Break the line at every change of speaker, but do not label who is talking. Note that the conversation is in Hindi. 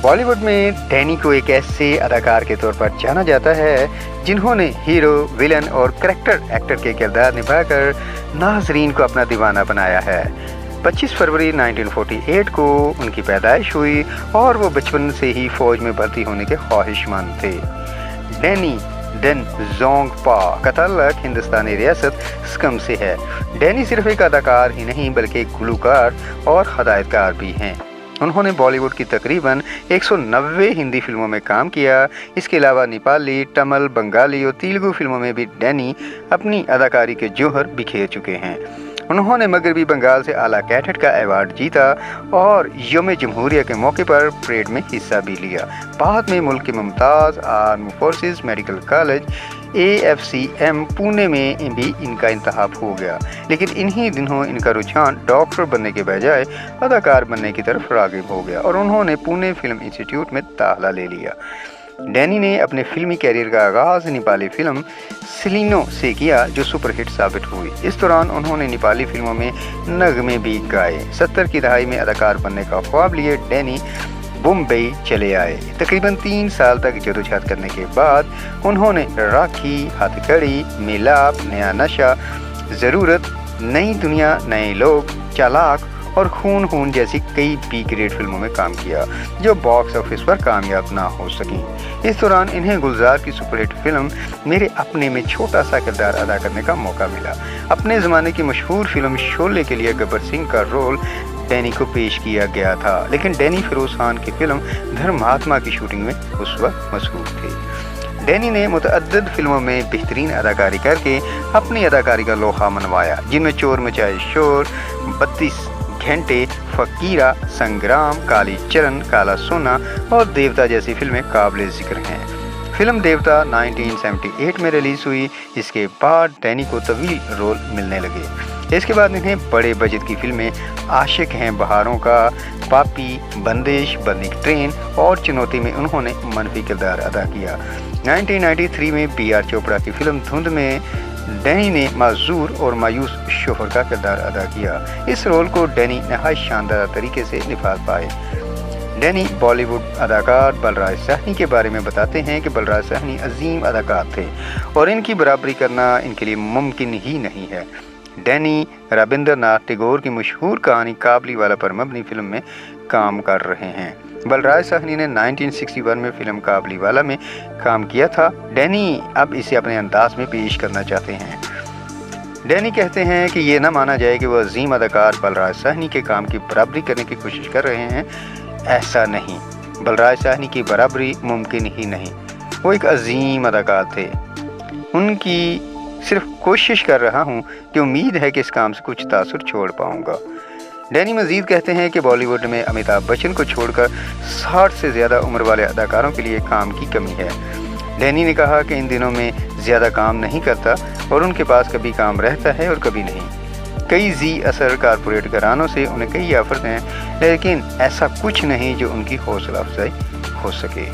बॉलीवुड में डैनी को एक ऐसे अदाकार के तौर पर जाना जाता है जिन्होंने हीरो, विलन और करैक्टर एक्टर के किरदार निभाकर नाजरीन को अपना दीवाना बनाया है। 25 फरवरी 1948 को उनकी पैदाइश हुई और वो बचपन से ही फौज में भर्ती होने के ख्वाहिशमंद थे। डैनी डन जोंग पा का ताल्लुक हिंदुस्तानी रियासत सिक्किम से है। डैनी सिर्फ एक अदाकार ही नहीं बल्कि एक गुलकार और हदायतकार भी हैं। उन्होंने बॉलीवुड की तकरीबन 190 हिंदी फिल्मों में काम किया। इसके अलावा नेपाली, तमिल, बंगाली और तेलुगु फिल्मों में भी डैनी अपनी अदाकारी के जौहर बिखेर चुके हैं। उन्होंने मगरबी बंगाल से आला कैडेट का अवार्ड जीता और यौम जमहूरिया के मौके पर परेड में हिस्सा भी लिया। बाद में मुल्क के Mumtaz arm forces medical college AFCM Pune में भी इनका इंतखाब हो गया, लेकिन इन्हीं दिनों इनका रुझान डॉक्टर बनने के बजाय अदाकार बनने की तरफ राग़िब हो गया और उन्होंने पुणे फिल्म इंस्टीट्यूट में दाखिला ले लिया। डैनी ने अपने फिल्मी कैरियर का आगाज़ नेपाली फिल्म सिलिनो से किया, जो सुपरहिट साबित हुई। इस दौरान उन्होंने नेपाली फिल्मों में नगमे भी गाए। 70 की दहाई में अदाकार बनने का ख्वाब लिए डैनी मुंबई चले आए। तकरीबन 3 साल तक जदोजहद करने के बाद उन्होंने राखी, हथकड़ी, मिलाप, नया नशा, ज़रूरत, नई दुनिया, नए लोग, चालाक और खून खून जैसी कई बी ग्रेड फिल्मों में काम किया जो बॉक्स ऑफिस पर कामयाब ना हो सकी। इस दौरान इन्हें गुलजार की सुपरहिट फिल्म मेरे अपने में छोटा सा किरदार अदा करने का मौका मिला। अपने ज़माने की मशहूर फिल्म शोले के लिए गब्बर सिंह का रोल डैनी को पेश किया गया था, लेकिन डैनी फिरोज खान की फिल्म धर्मात्मा की शूटिंग में उस वक्त मसरूफ थे। डैनी ने मुतअद्दिद फिल्मों में बेहतरीन अदाकारी करके अपनी अदाकारी का लोहा मनवाया, जिनमें चोर मचाए शोर, 32 घंटे, फकीरा, संग्राम, काली चरण, काला सोना और देवता जैसी फिल्में काबिल जिक्र हैं। फिल्म देवता 1978 में रिलीज हुई। इसके बाद डैनी को तवील रोल मिलने लगे। इसके बाद इन्हें बड़े बजट की फिल्में आशिक हैं बहारों का, पापी, बंदिश, बंदिक ट्रेन और चुनौती में उन्होंने मनफी किरदार अदा किया। 1993 में BR चोपड़ा की फिल्म धुंध में डैनी ने माजूर और मायूस शोहर का किरदार अदा किया। इस रोल को डैनी नहायत शानदार तरीके से निभा पाए। डैनी बॉलीवुड अदाकार बलराज साहनी के बारे में बताते हैं कि बलराज साहनी अजीम अदाकार थे और इनकी बराबरी करना इनके लिए मुमकिन ही नहीं है। डैनी रविंद्रनाथ टैगोर की मशहूर कहानी काबुलीवाला पर मबनी फिल्म में काम कर रहे हैं। बलराज साहनी ने 1961 में फिल्म काबुलीवाला में काम किया था। डैनी अब इसे अपने अंदाज में पेश करना चाहते हैं। डैनी कहते हैं कि ये ना माना जाए कि वह अजीम अदाकार बलराज साहनी के काम की बराबरी करने की कोशिश कर रहे हैं। ऐसा नहीं, बलराज साहनी की बराबरी मुमकिन ही नहीं। वो एक अजीम अदाकार थे। उनकी सिर्फ कोशिश कर रहा हूँ कि उम्मीद है कि इस काम से कुछ तासुर छोड़ पाऊँगा। डैनी मजीद कहते हैं कि बॉलीवुड में अमिताभ बच्चन को छोड़कर 60 से ज़्यादा उम्र वाले अदाकारों के लिए काम की कमी है। डैनी ने कहा कि इन दिनों में ज़्यादा काम नहीं करता और उनके पास कभी काम रहता है और कभी नहीं। कई जी असर कारपोरेट घरानों से उन्हें कई ऑफर्स हैं, लेकिन ऐसा कुछ नहीं जो उनकी हौसला अफजाई हो सके।